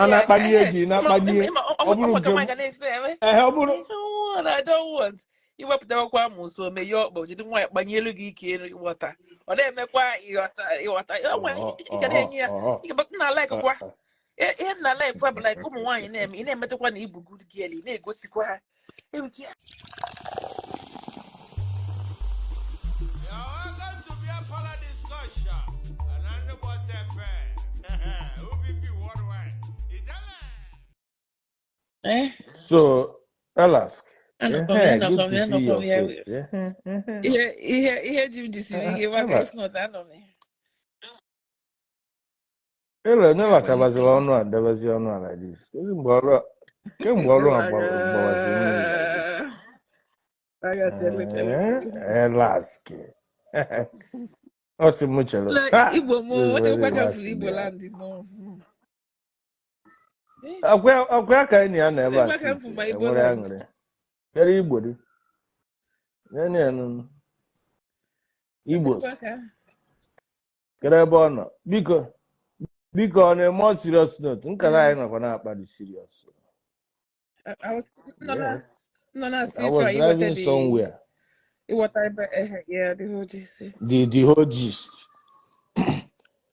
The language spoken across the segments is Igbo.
Ana panye na panye. I don't want. You were the one so may your but you didn't want Banyelu geek water. Or they make why you can hear. You but not like a qua. Ain't not like probably like come wine name. You never one ibu good girl. You go see qua. So, Alask. Good to see your face. Yeah, Jim if not, I know me. Hello, never Tabazon, there was your one like this. Came about Alask. Also, much. Igbo mo, what Igbo land mo. Akwa ka ni ana ebe asisi. Enwere angre. Kere Igbo di. Nene anu. Igbos. Kere ebe ọ nọ. Biko on a more serious note, nkala anyị nọkwa na-akpa dị serious. I was driving somewhere. Yeah, the whole gist. The whole gist.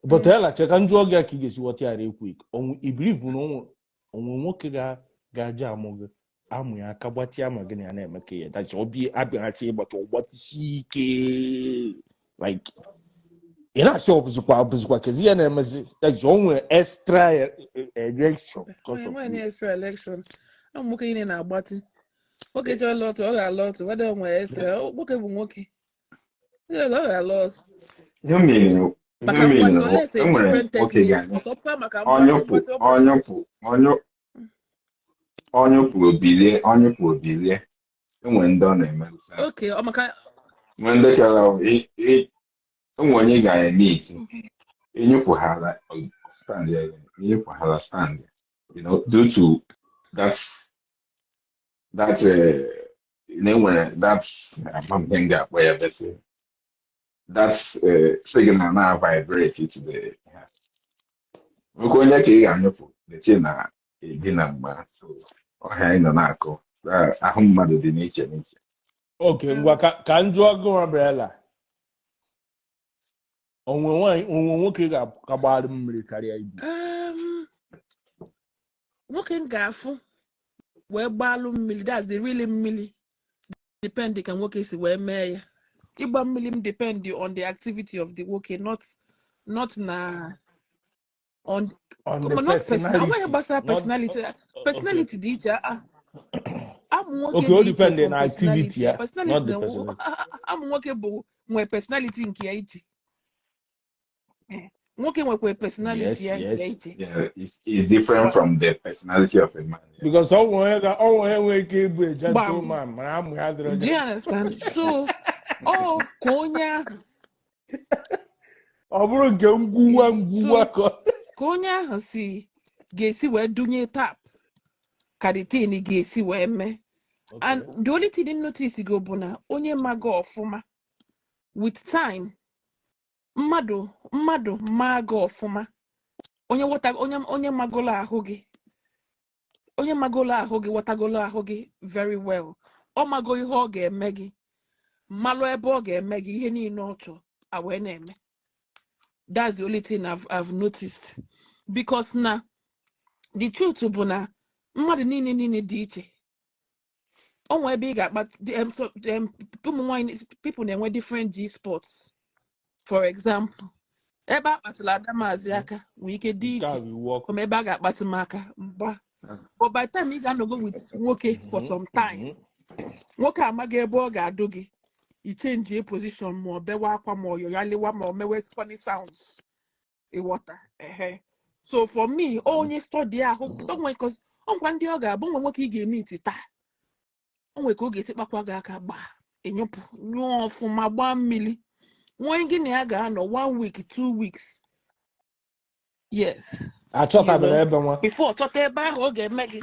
But hela cheka njụ oge ka ị ga-esi ghọta ya real quick. I believe no onwe nwoke ga-aja amụ ya aka gbatịa ma gị na ya na-eme ka ya dachi obi abịaghachi ịgbatị ike like ị na-asị ọbụzikwa kezi ya na-emezi dachi onwe extra election extra election nwoke ị na-agbatị nwoke chọrọ lọtụ ọ ga-alọ otu weda onwe extra nwoke bụ nwoke ọ ga-alọ otu onye pụ obilie enwe ndị ọ na-eme ndị chọrọ enwe onye ga-emeti enyepụ ha stand due to that's akpọ ya besi that's signal na vibrate to the nwoke onye ka ị ga-anyụpụ detie na ebi na mgba so ọhịa anyị nọ na-akụ ahụ mmadụ dị n'iche n'iche. Okay, ngwa ka njụ ọgụ Gabriela onwe nwoke ga-agbagharị mmiri karịa ibu nwoke m ga-afụ wee gbalụ mmiri that's the really mmiri depend ka nwoke si wee mee ya ịgba mmiri m depend on the activity of the nwoke not na on the personality. Personality dị iche okay, all depend on activity ya personality amụ nwoke bụ nwe personality nke ya iche nwoke nwekwa personality ya nke ya iche is different from the personality of a man because onwe nwere ike ịbụ a gentleman mara amụ ya dịrọ. Do you understand? So ka onye ahụ ọ bụrụ nke ngwuwa ka onye ahụ si ga-esi wee dunye tap ka the thing ga-esi wee mee. And the only thing notice go bụ na onye mago ọfụma with time mmadụ mago ọfụma onye magolo ahụ gị watagolo ahụ gị very well ọ mago ihe ọ ga-eme gị mmalụ ebe ọ ga-eme gị ihe niile ọ chọ wee na-eme. That's the only thing I've noticed because na the truth bụ na mmadụ niile dị iche onwe ebe ị ga-akpata ụmụ nwaanyị people na-enwe different G-spots. For example ebe akpatụla adamazi aka nwee ike dị iche ebe a ga-akpatụ m aka mgba but by the time ị ga-anọgo with nwoke for some time nwoke amaghị ebe ọ ga-adụ gị i change position ma ọ bewa akwa ma ọ yoyaliwa ma ọ mewe funny sounds water. So for me onye study ahụ ọnwa ndị ọ ga-abụ nwa nwoke ị ga-eme iti taa onwe ka ọ ga-etikpakwa gị aka gbaa enyụpụ nyụọ ọfụma gbaa mmiri nwa gị na ya ga-anọ 1 week 2 weeks yes achọtabere ebe nwa before chọta ebe ahụ ọ ga-eme gị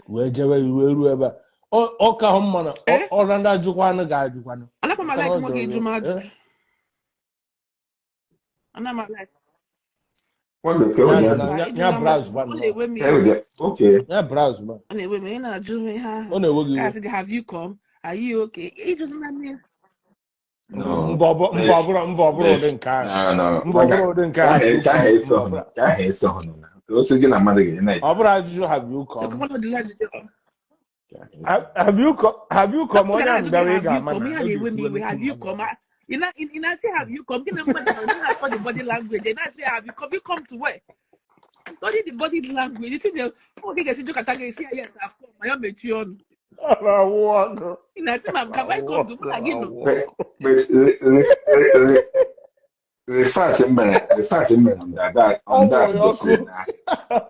wee jewe iwe ruo ebe ọ ka hụ mma na ọra ndị ajụkwanụ ga-ajụkwanụ anakwa m like nwoke ịjụ m ajụjụ And I'm like, What the hell nya is tena that? nya browse one only no women, Tell them, okay. nya browse man only women, I do me. o na ewogi I wo said, have you come? Are you okay? It doesn't matter. No, please, mbọbụrụ ụdị please. nke ahụ No, no. mbọbụrụ ụdị nke have you Ka come ha eso mbọbụrụ hono. Ka ha eso hono na. Also gị na mmadụ ga ọ na. bụrụ ajụjụ have you So come come on, the lads. have you come onye ahụ bịara ị Have you ga-ama come? na You ọ had a ga-etiwe women. nnukwu Have you mmanụ come? ebe In I say have you come? Get them money. You have the body language. And I say have you come? You come to where? Study the body language. You think they okay? Guys, you just attack. Say yes, I've come. I am met you on. ọ na-awụ ọkụ In I say, ma'am, have I come to Malagino? But research mere on that gosiri na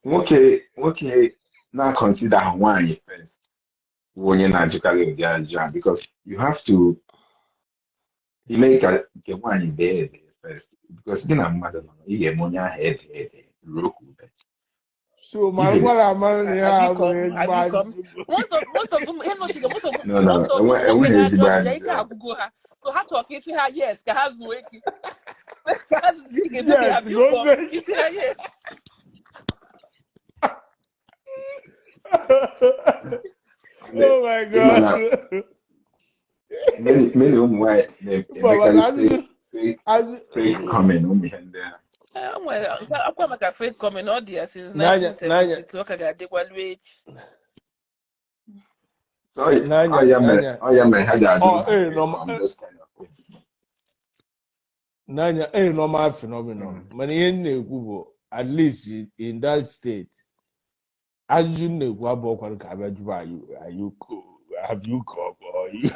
nwoke na-consider ahụ nwaanyị first bụ onye na-ajụkarị ụdị ajụjụ a because you have to ime ka nke nwaanyị dee ede first because gị na mmadụ nọ ị ga-eme onye ahụ ede ruo ka ube so ma gwara amalụ na ya Have you abụghị come? ezigbo Have you come? ajụjụ Most of them, most of them, no most of them, enweghị ezigbo they can't ajụjụ go her. So how to okay to her? Yes, has wake. Has dig it. yes Have you go come? say You say yes. oh my ịma na god many ụmụ nwanyị na-emekarị fake comment ụmụ ihe ndị a I'm quite like a fake coming out there since n'anya 1972. Okay, I did well wait. so ọ ya mere ha ji ajụ oh eh no from those kind of things. n'anya normal phenomenon mana ihe m na-ekwu bụ at least in that state ajụjụ m na-ekwu abụọkwara ka abịa jụrụ have you come or you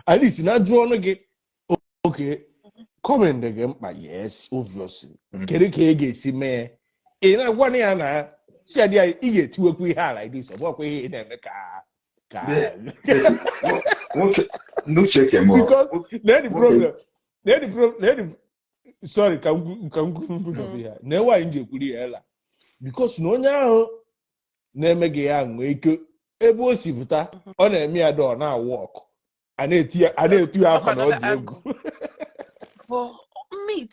at least na jụọ ọnụ gị okay comment gị mkpa yes obviously kedu ka ị ga-esi mee ị na-agwa ya na si adị ị ga-etiwekwu ihe a like this ọ bụkwa ihe ị na-eme ka n'uche kemo because the problem sorry ka m ya na nwaanyị ji ekwuru ya ela because na onye ahụ na-eme gị ya nwee ike ebe o si pụta ọ na-eme ya dọọ na-awụ ọkụ a na-etu ya afọ na ọ dị egwu For me,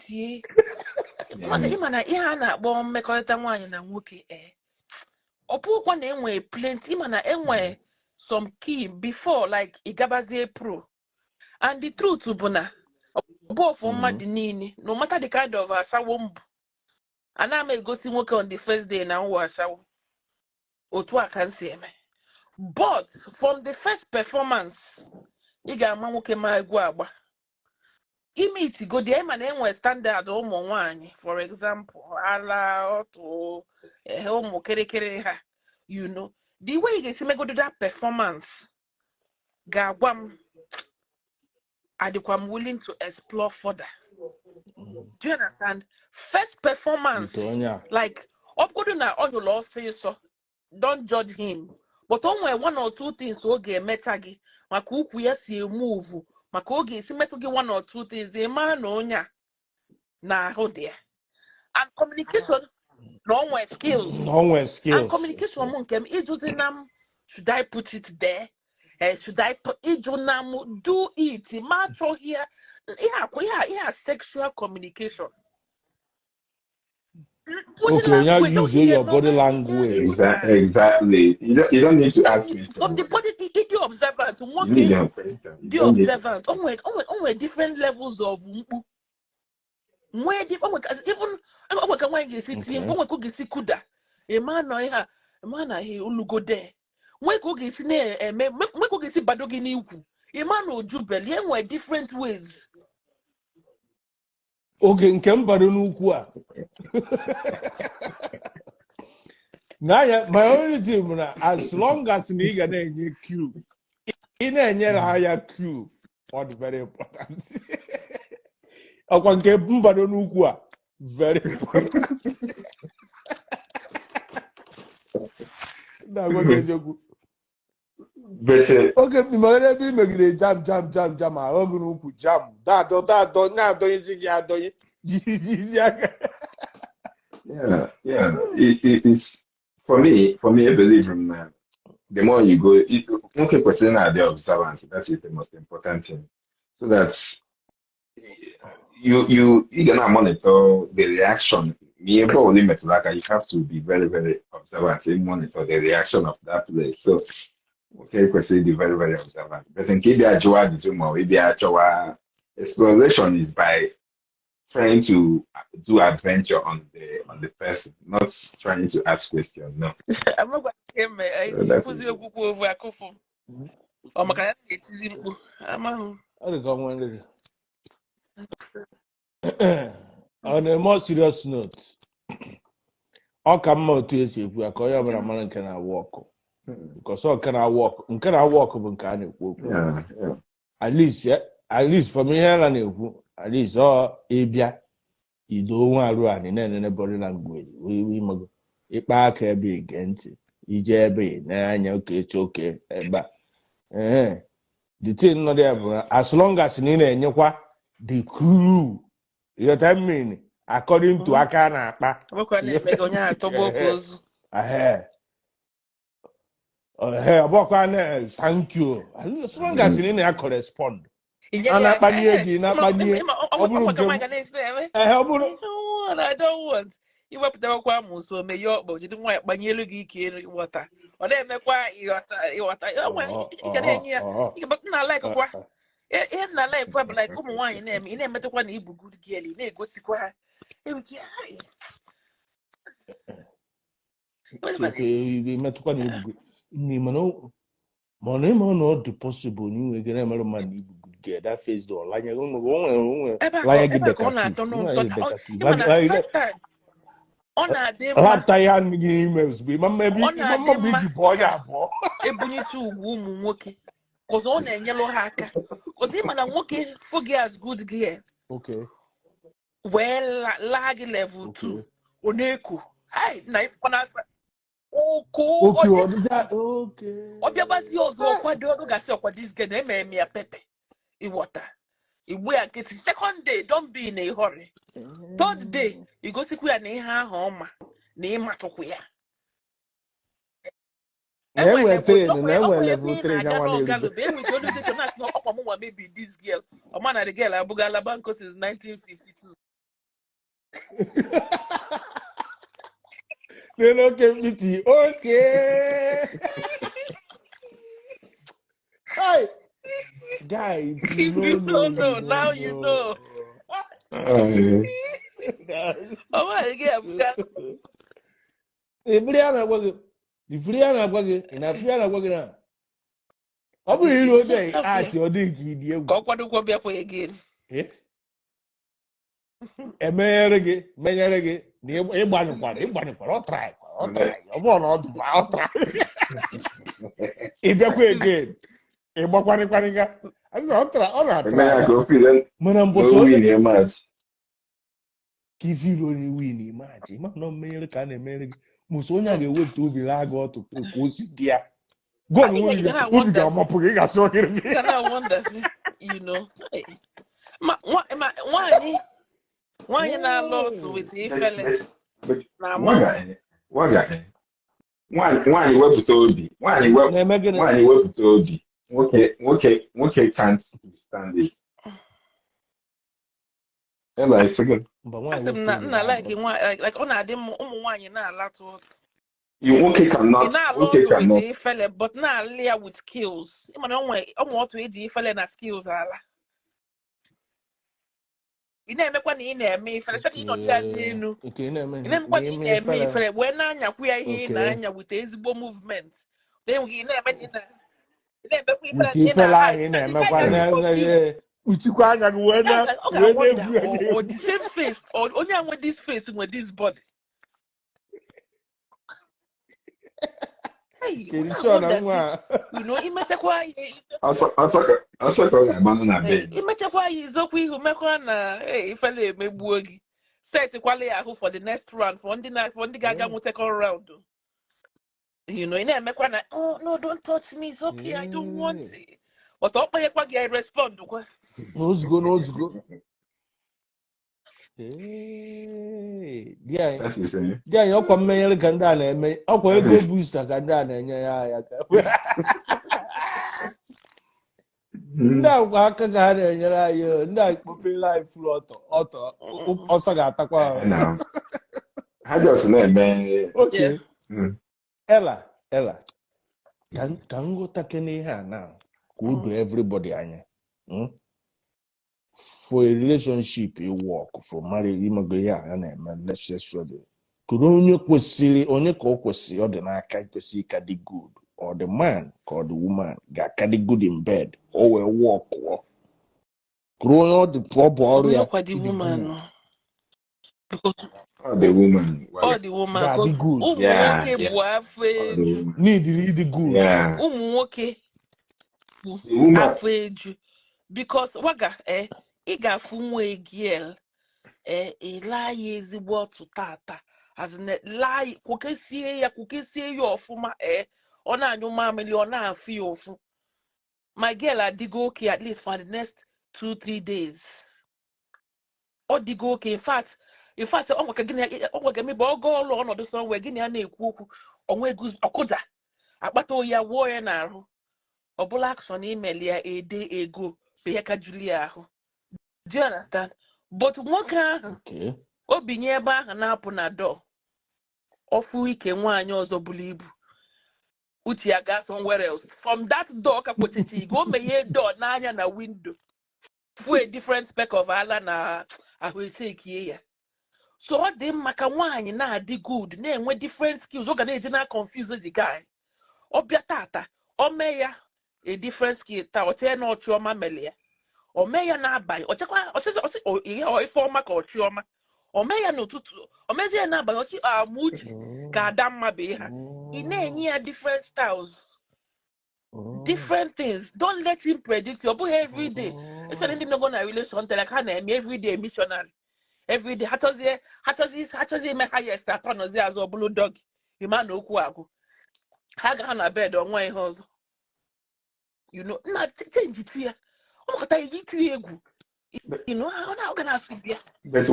ịma na ihe a na-akpọ mmekọrịta nwaanyị na nwoke ọ bụkwa na enwe plenty ịma na enwe some key before like ịgabazie pro and the truth bụ na both mmadụ niile no matter the kind of ashawo mbụ ana m egosi nwoke on the first day na nwa ashawo otu a ka m si eme but from the first performance ị ga-ama nwoke ma egwu agba ime itigodi ịma na enwe standard ụmụ nwaanyị for example ala otu ụmụ kịrịkịrị ha you know the way ị ga-esi megodo that performance ga-agwa m adịkwa m willing to explore further. Do you understand? First performance like ọbụgodo na ọ nyụrụ ọsịsọ don't judge him but o nwere one or two things ọ ga-emecha gị maka ukwu ya si move maka ọ ga-esi metụ gị one or two things ịma na onye a na-ahụ dị ya and communication na onwe skills and communication m nke m ịjụzi na m should I put it there should I put ịjụ na m do it ma achọghị ya ihe sexual communication. Okay, now use your body language. Exactly. You don't need to ask me. From the body, the observant. The observant. Oh, different levels of where different even when you see team, when you see kuda, a man or a man he ulugo there. When you see when you see badogini uku, a man or jubel, were different ways. Okay, nke m bado n'ukwu a my only thing na as long as na ị ga na-enye cue ị na-enyere ha ya cue ọ dị very important ọkwa nke m bado n'ukwu a very important na-agwa gị eziokwu oge mmeghere ebe imegide jam ahụ gị n'ukwu jam dadọ na-adọnyezi gị adọnye jizi aka it's for me I believe in the more you go okay person are the observance that is the most important thing so that you gonna monitor the reaction. Me and probably Metulaka, you have to be very, very observant and monitor the reaction of that place. So okay, you can say be very, very observant. But in Kibia Joa Dizuma, Joa exploration is by trying to do adventure on the person, not trying to ask questions. No. I'm not going to him. I So that put is you over a couple. Oh, my God, it's easy. I'm I think I'm one. On a more serious note, ọ ka mma otu esi ekwu ya ka onye ọbụla mara nke na-awọkụ because ọ nke na-awọkụ bụ nke a na-ekwu okwu yeah. at least from ihe a na-ekwu at least ọ ịbịa ido onwe arụ anyị na-enene body language imego ịkpa aka ebe ige ntị ije ebe na-anya oke eche oke ebe a the thing nọ there bụ as long as ị na-enyekwa the crew your time mean according to aka na-akpa ọbọkwa na thank you as long as ị na-correspond a na-akpanye gị na-akpanye ọ bụrụ nke ọ bụrụ I don't want iwepụtakwa m so mee ya ọkpọ jide nwa ya kpanyelu gị ike ịghọta ọ na-emekwa ịghọta ị ga na-enye ya na like-kwa ihe na like-kwa bụ like ụmụ nwaanyị na-eme ị na-emetụkwa na ibu good girl ị na-egosikwa ha metụkwa na ibu mana ịma na ọ dị possible na inwe gere mere mmadụ ibu good girl that face door lanye gị dekatu ọ na-adị mma lapta ya gị n'ime ozugbo ịma mmebe iji bụ onye abụọ ebunite ugwu ụmụ nwoke kọzọ ọ na-enyelụ ha aka kọzọ ịma na nwoke fogi as good girl wee laa gị level 2 ọ na-eku na ịfọnasa ọ bịagbazi ọzọ ọkwado ọrụ gasị ọkwa this girl na-eme ya pepe ịghọta igbu ya nkịtị second day don't be in a hurry third day igosikwa ya na ihe ahụ ọma na ịmatụkwu ya enwere level 3 ọkwa mụnwa maybe this girl ọma na the girl abụgala banko since 1952 okay miti okay hi guys no now you know oh my god ifiri a na-agwa gị na afiri a na-agwa gị na ọ bụrụ iru oge ati ọ dị ka ịdị egwu ka ọ kwadokwa bịakwa again menyere gị na ịgbanyụkwara ọ try ọ bụrụ na ọ dị ọ try ịbịakwa again ịgbakwarịkwarịga ọ na-atụ mana mbọsị onye ka ife iro onye win maachị ma na mmenyere ka a na-emere gị mụsị onye a ga-ewepụta obi laa gị ọtụ ka o si dị ya gol obi ga-amapụ gị gasị ohere gị nwaanyị na-alụ otu weta ifele na nwaanyị wepụta obi nwaanyị wepụta obi nwoke can't stand it. Nna like ọ na-adị ụmụ nwaanyị na-alatụ otu nwoke cannot ifele but na-alị ya with skills ịmana ọnwe otu eji ifele na skills ala ị na-emekwa na ị na-eme ifele site ịnọdụ ya n'elu ị na-emekwa na ị na-eme ifele wee na-anyakwu ya ihe ị na-anya wit ezigbo movement ị na-emekwa ifele anyị na-emekwa uchikwa anya gị wee na-egwu the same face onye a nwe this face nwe this body imechakwa ya izokwu ihu mekwa na ifele emegbuo gị setịkwala ya ahụ for the next round for ndị ga-aga nwu second round ị na-emekwa na no don't touch me it's okay I don't want it ọtọ ọkpanyekwa gị respond kwa n'ozugbo di anyị ọkwa mmenyere ka ndị a na-eme ọkwa ego booster ka ndị a na-enye ya ndị agwa aka ga na-enyere anyị ndị akpọpe life ọtọ ọsọ ga-atakwa ahụ. Now, ha just na-eme. Okay, Mm. Ella ka m ghọtake n'ihe a na ka o doo everybody anya. For a relationship a work for marriage imego ihe a na-eme let's just show the kedu onye ka o kwesịrị ọ dị n'aka kwesịrị ka dị good or the man ka ọ the woman ga-aka dị good in bed o wee work kedu onye ọ dị pụọ bụ ọrụ ya the woman. Because The woman. all the woman, ga-adị good ụmụ Yeah, nwoke yeah. bụ afọ The eju. woman. need good. Yeah. Ụmụ nwoke bụ The woman. afọ eju. Because waga ị ga-afụ nwa girl ịlaa ya ezigbo ọtụ tata laa kwukesie ya ọfụma ọ na-anyụ mamịrị ọ na-afụ ya ụfụ. My girl adịgo okay at least for the next 2-3 days. Ọ dịgo okay. In fact ọ nwere ka mebe ọ gaa ụlọ ọnọdụ sọ wee gịnị a na-ekwu okwu onwe ọkụda akpata oyi ya wuo ya n'ahụ ọbụla action imeli ya ede ego bụ ihe ka juli ya ahụ. Do you understand? But nwoke ahụ obinye ebe ahụ na-apụ na door ọfụ ike nwaanyị ọzọ buru ibu uche ya gaa somewhere else from that door ka kpochichi igo meghe door n'anya na window fụ a different speck of ala na ahụ echekie ya. So ọ dị mma ka nwaanyị na-adị good na-enwe different skills ọ ga na-eji na confuse the guy. Ọ bịa tata ọ mee ya a different skill taa ọchee na ọchịọma mere ya o mee ya n'abalị ife ọma ka ọchịọma o mee ya n'ụtụtụ o mezie ya n'abalị ọsị Amuche ka ada mma bụ ha ị na-enye ya different styles different things. Don't let him predict you. Ọ bụghị every day. Especially ndị nọgo na relation like ha na-eme every day missionary every day ha chọzie ime ha yes atọ nọzi azụ ọbụlụ dog ịma na okwu agwụ ha ga ha na bed ọnwa ihe ọzọ na change itu ya ọmụkọta iji tiri egwu ọ ga na-asị bịa. But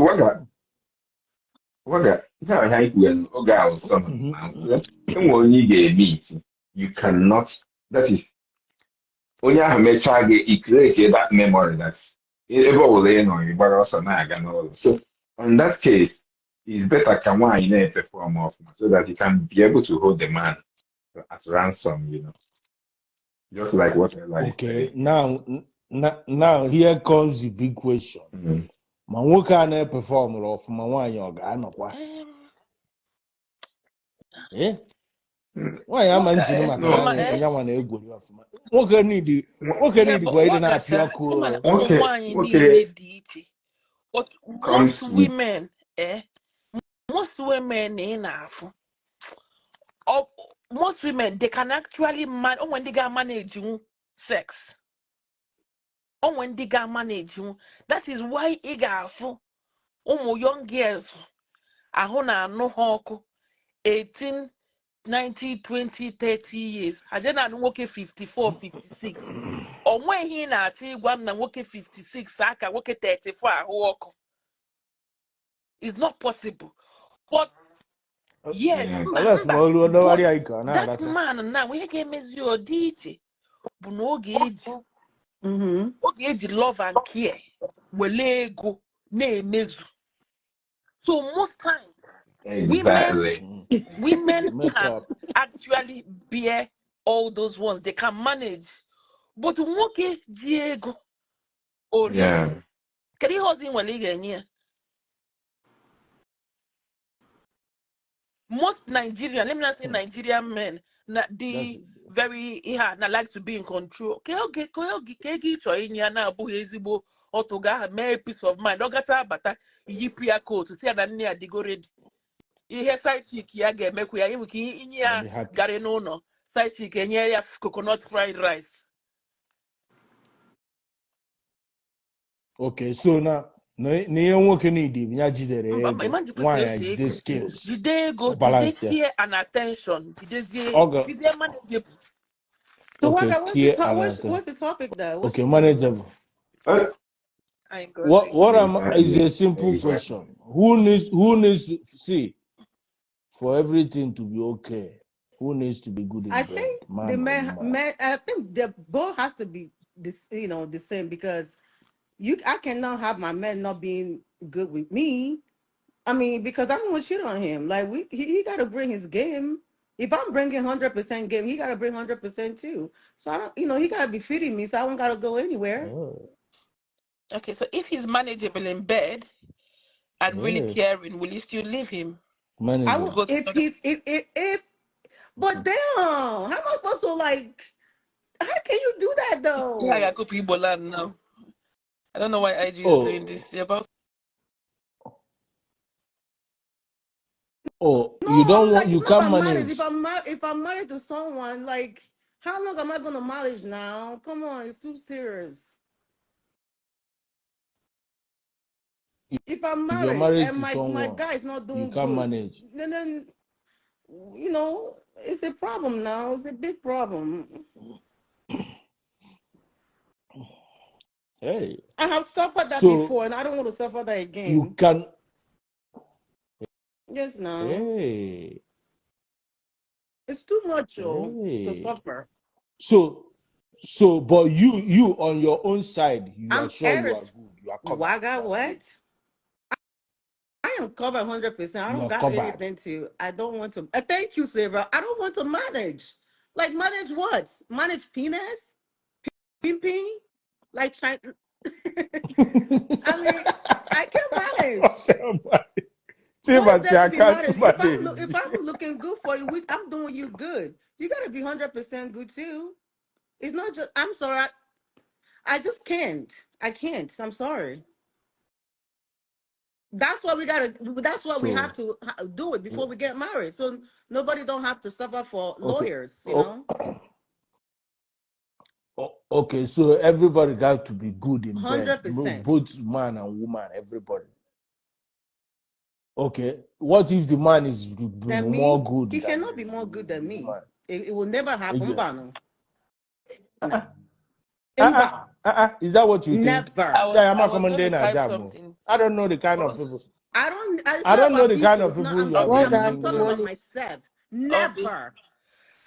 waga ihe ahụ anyị kwuru oge ahụ sọ na nsị enwe onye ị ga-eme iti you cannot that is onye ahụ mechaa gị i create that memory that ebe ọbụla ị nọ ị gbara ọsọ na-aga n'ụlọ. So on that case it's better ka nwaanyị na-perform ọfụma so that you can be able to hold the man as ransom, just like what Ella is saying. Now here comes the big question. Ma nwoke a na-perform ọfụma nwaanyị ọ ga-anọkwa nwaanyị ama njiri maka ya nwa na-egwuri ọfụma nwoke niile kwa ịdị na-apị ọkụ. Nwaanyị niile dị iche. Most women ị na-afụ most women they can actually when they ga manage sex. When they ga manage that is why ị ga-afụ ụmụ young girls ahụ na-anụ ha ọkụ 18 90 20 30 years aje na nwoke 54 56 onweghị na-achọ ịgwa m na nwoke 56 aka nwoke 34 ahụ ọkụ. It's not possible. But yes, that man now ihe ga-emezi ọdị iche bụ na oge eji love and care wele ego na-emezu. So most times women can actually bear all those ones. They can manage. But nwoke ji ego kedu ihe ọzọ nwere ị ga-enye ya? Most Nigerian, let me not say Nigerian men, very like to be in control. Na abụghị ezigbo otu ga mee peace of mind. Ọ gata bata yipụ ya coat si na nne ya digo ready. Ihe side chick ya ga-emekwa ya inwe inye ya garị n'ụlọ. Side chick enye ya coconut fried rice. Okay, so now n'ihe nwoke n'idi ya jidere ego nwaanyị jide skills jide ego jide care and attention jidezie manageable. So what's the topic though? Okay, manageable. What is a simple question. Who needs see for everything to be okay? Who needs to be good in bed? I think the both has to be this, the same, because I cannot have my man not being good with me. I mean, because I don't want to shit on him. Like he got to bring his game. If I'm bringing 100% game, he got to bring 100% too. So I don't, he got to be feeding me. So I don't got to go anywhere. Oh. Okay, so if he's manageable in bed and really Yeah. caring, will you still leave him? I Manager. will Go to if he's if. But damn, how am I supposed to like? How can you do that yeah, I though? could people land now. I don't know why IG is doing this. Oh. They're about Oh, No, you don't I'm want, like, you it's not can't about marriage. manage. If I'm married to someone, like, how long am I gonna manage now? Come on, it's too serious. If I'm If you're married married and to my someone, guy is not you doing can't good, manage. then it's a problem now. It's a big problem. Hey. I have suffered that So before, and I don't want to suffer that you again. can, Yes, no, hey, it's too much, to hey. suffer. But you on your own side, you are I'm sure you are Eris. good. You are covered. Waga You are what? good. I am covered 100%. I You don't are got covered. anything to. I don't want to. Thank you, Sarah. I don't want to manage. Like manage what? Manage penis? Ping ping? Like trying. I mean, I can't manage. What is there to I be can't managed? manage. If I'm looking good for you, I'm doing you good. You gotta be 100% good too. It's not just. I'm sorry. I just can't. I can't. I'm sorry. That's what we gotta. That's what we have So, to do it before we get married. So nobody don't have to suffer for okay. lawyers. Oh, okay. So everybody got to be good in bed, 100%. both man and woman, everybody. Okay. What if the man is Than me, more good he than cannot be more good the than me. woman? It will never happen, Again. Bano. Nah. Imba. Is that what you think? Never. Yeah, I'm I a was going to commander type Jamo. something. I don't know the kind of Oh, people. I don't. It's I not don't know about the kind people. of It's not. people you are okay, I'm bringing talking about here. myself. okay. Never.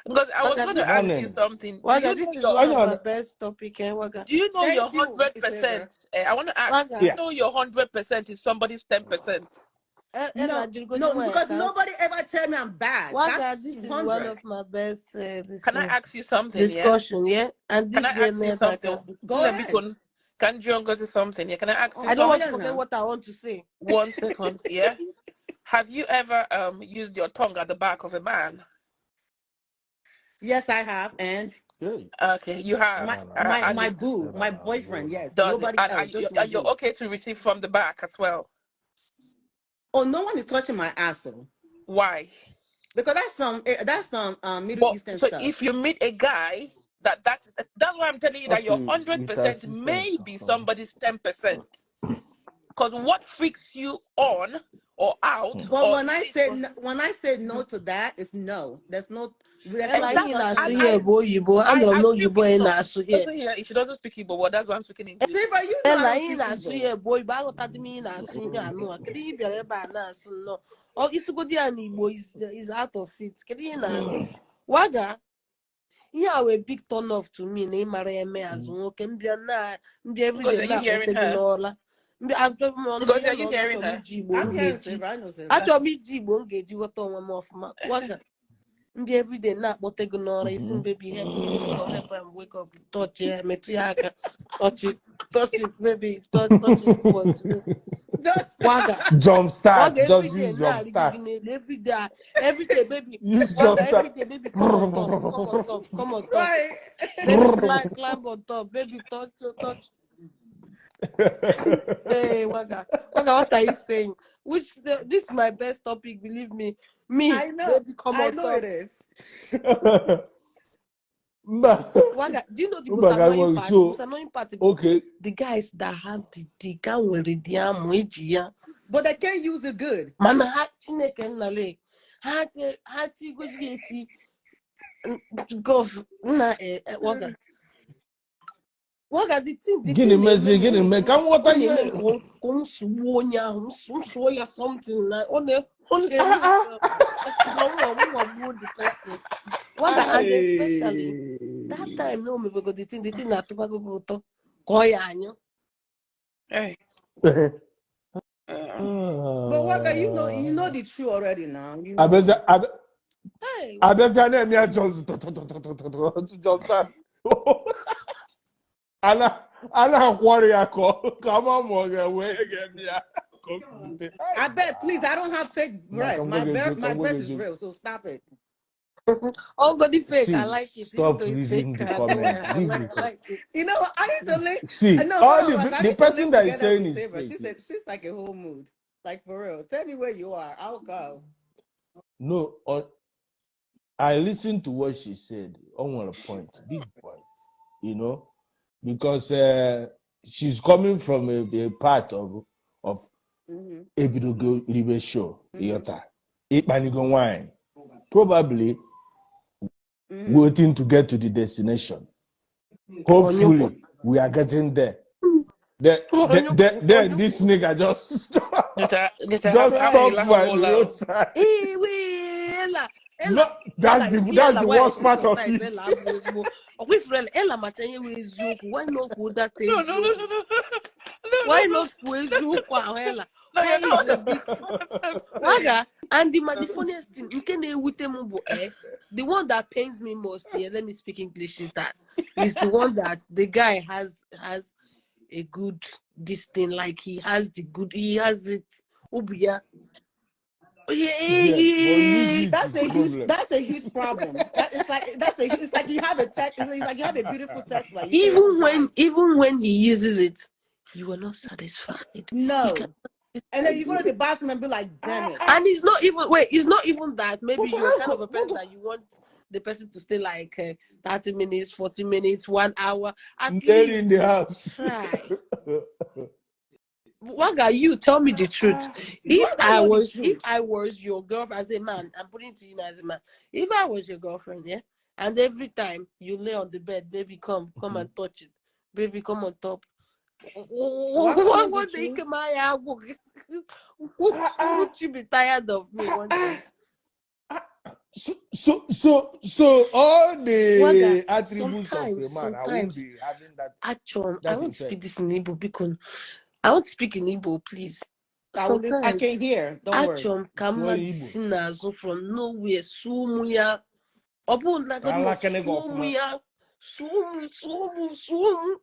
Because I was Waga, going this to ask you Morning. something. Do Waga, you know this is your one I of my know. best topic, Waga. Do you know your Thank you, hundred Isabel. percent? I want to ask. Do you Waga, Yeah. know your 100% is somebody's 10%? Ella No, Jirgodi no, because Waka. nobody ever tell me I'm bad. That's Waga, this is one 100. of my best Can I ask you something? Yeah. discussion, yeah? And Can this I day ask you never something? can. Go ahead. Can you go to something? Yeah. Can I ask you I don't Go want to ahead something? forget now. what I want to say. 1 second. Yeah. Have you ever used your tongue at the back of a man? Yes, I have, and Hey. Okay, you have. my No. my And my it boo, my No. boyfriend. Yes, does it. nobody And else, just my are you boo. okay to receive from the back as well? Oh, no one is touching my asshole Why? because that's some Middle But Eastern so stuff. if you meet a guy that's why I'm telling you that That's your hundred Mr. percent Assistant. may be somebody's 10%. Because what freaks you on or out But or when I irritates say you, when I say no to that, it's no. There's no Ella, he na exactly. asu discussion And here, now. boy, you boy. I I don't know agree you with boy no. na asu She here. doesn't hear. She doesn't speak Igbo, but that's why I'm speaking English. Silver, you know I Ella, don't he speak na asu Igbo. here, boy. But I got that me na asu here. No, kedi you be eba na asu no. Oh, isugodi ani boy is out of it. Kedi na asu. Waga. Yeah, a big turn off to me. Name Maria as nwoke mbia every Because day are you na hearing otegu her? n'ọla. Mbia achọ m ọnụ Because ya are na you ọ hearing na-achọ m her? iji Igbo I'm m hearing ga-eji. Silver. I know Silver. Achọ m iji Igbo m ga-eji ghọta onwe m ọfụma. Waga mbia every day na-akpọtegu n'ọra isi m baby help me wake up touch ya metụ ya aka touch it baby touch his spot. Just Waga Jump start. Waga every Just day use jump na-arịgo start. gị n'elu every day baby. Use jump Waga start. every day baby come on top come on top come on top. right. Baby, climb on top. Baby, touch. Hey, Waga, what are you saying? This is my best topic. Believe me. Me, I know. baby, come I on know it top. is. Waga, do you know the most annoying part? The most annoying part about Okay. the guys that have the can where the amu But they can't use it good. man ha chineke nnale ha ti goji eti golf na Waga the thing Gini mezi, gini me. Come what are na-eme you? nke nsogbu onye ahụ nsụọ ya something na ọ na-eme nwagbuo the person. Waga and especially that time no me go the thing na to go to call ya Hey. But Waka, you know the truth already now. You know. Hey, Abesa na emi Johnson. Ana akwari akọ. Come on, Morgan. Where get me? I bet, please. I don't have fake breasts. My breast is real, so stop it. all body fake. I See, like it. Even stop though it's reading fake. the comments. I Read like, the I comments. like it. You know, I need to live. See, No, all hold on, Waka. I the need to person live that is together saying with is Saber. fake. She's like a whole mood. Like for real. Tell me where you are. I'll go. No, I listened to what she said on a point, big point, you know, because she's coming from a part of Ebidogo Libe show, Yota, Ipanigo wine, probably waiting to get to the destination. Hopefully, we are getting there. Then this nigga just stop by the roadside. No, that's the worst part of it. Why not go that No, no, no, no, no. Why not Ella? No, Why you know is the what big I'm saying. Waga? And the funniest thing, the one that pains me most, let me speak English, is the one that the guy has a good this thing, like he has it. Obiya. Yes, but lose it is problem. That's a huge problem. It's like you have a text. It's like you have a beautiful text. Like you say, oh, God. Even when he uses it, you are not satisfied. No. And then you go to the bathroom and be like, damn it. And it's not even that. Maybe you're kind of a person that you want the person to stay like 30 minutes, 40 minutes, 1 hour. At Dead least in the house. try. Waga, you tell me the truth. If I was your girlfriend as a man, I'm putting it to you now as a man. If I was your girlfriend, yeah, and every time you lay on the bed, baby, come and touch it. Baby, come on top. What they come out? Would you be tired of me one day? So all the Waga, attributes of a man, I won't sometimes be having that. I want to speak this in Igbo because I want to speak in Igbo, please. I Sometimes can hear. Don't worry. Achom kama disinazo from nowhere. Sumuya. Obu nagano sumuya. Sumu.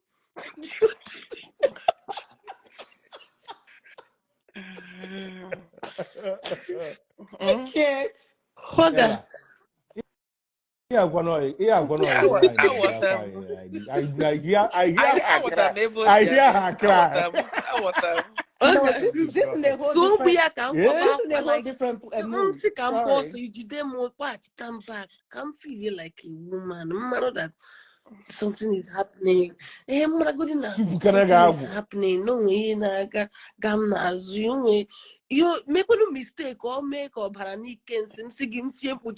I can't. Waga. I hear her cry. No, this is a whole different mood. Sorry. Come back. Come feel like a woman. No that something is happening. Something is happening. No way, you make no mistake or make or paranic and sim sigim tiempo.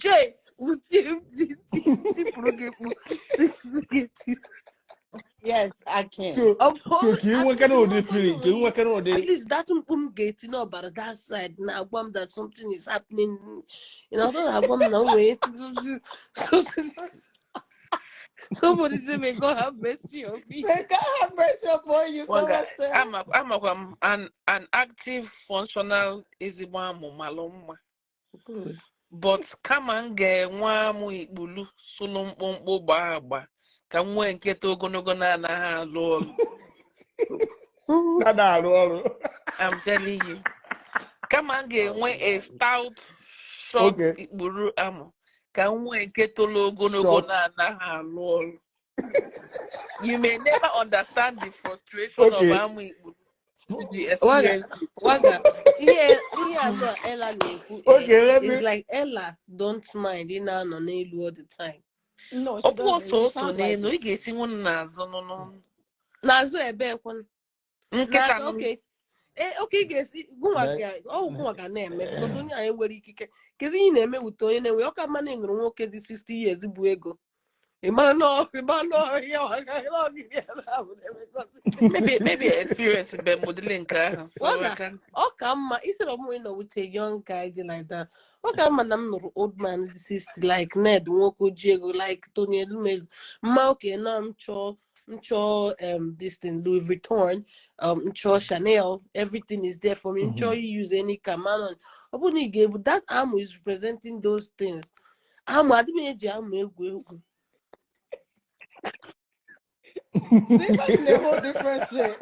Yes, I can. So can you work on the feeling? Can you work on the at least that gate, about that side now that something is happening. No way. Somebody say, may God have mercy on me. May God have mercy upon you. I'm an active, functional, easy one, maloma. But come and get one ikbulu, sulum pompo baba. Come when get ogonogo na lol. I'm telling you. Come and get one a stout, short ikbulu amo. Come when get ogonogo na lol. You may never understand the frustration of Amu to be experienced. Waga. Yeah, no, Ella it's like Ella don't mind in all the time. No, she doesn't. Also, no, you get someone no. Nazo ebe kwon. Okay. Okay, guys, go na-eme because onye anyị nwere ikike. Kezi ị na-eme wute onye na-enwe ọka mmanụ nwere nwoke dị 60 years bụ ego. Maybe experience be modeling car, so I Waga, can. Okama, instead of moving with a young guy like that, Okama, I'm not old man, this is like Ned, Woko Diego, like Tony Lume, Mauke, now I'm sure, this thing, Louis Vuitton, I'm sure Chanel, everything is there for me. I'm sure you use any command on. But that arm is representing those things. I'm at the arm. They like in a whole different shit.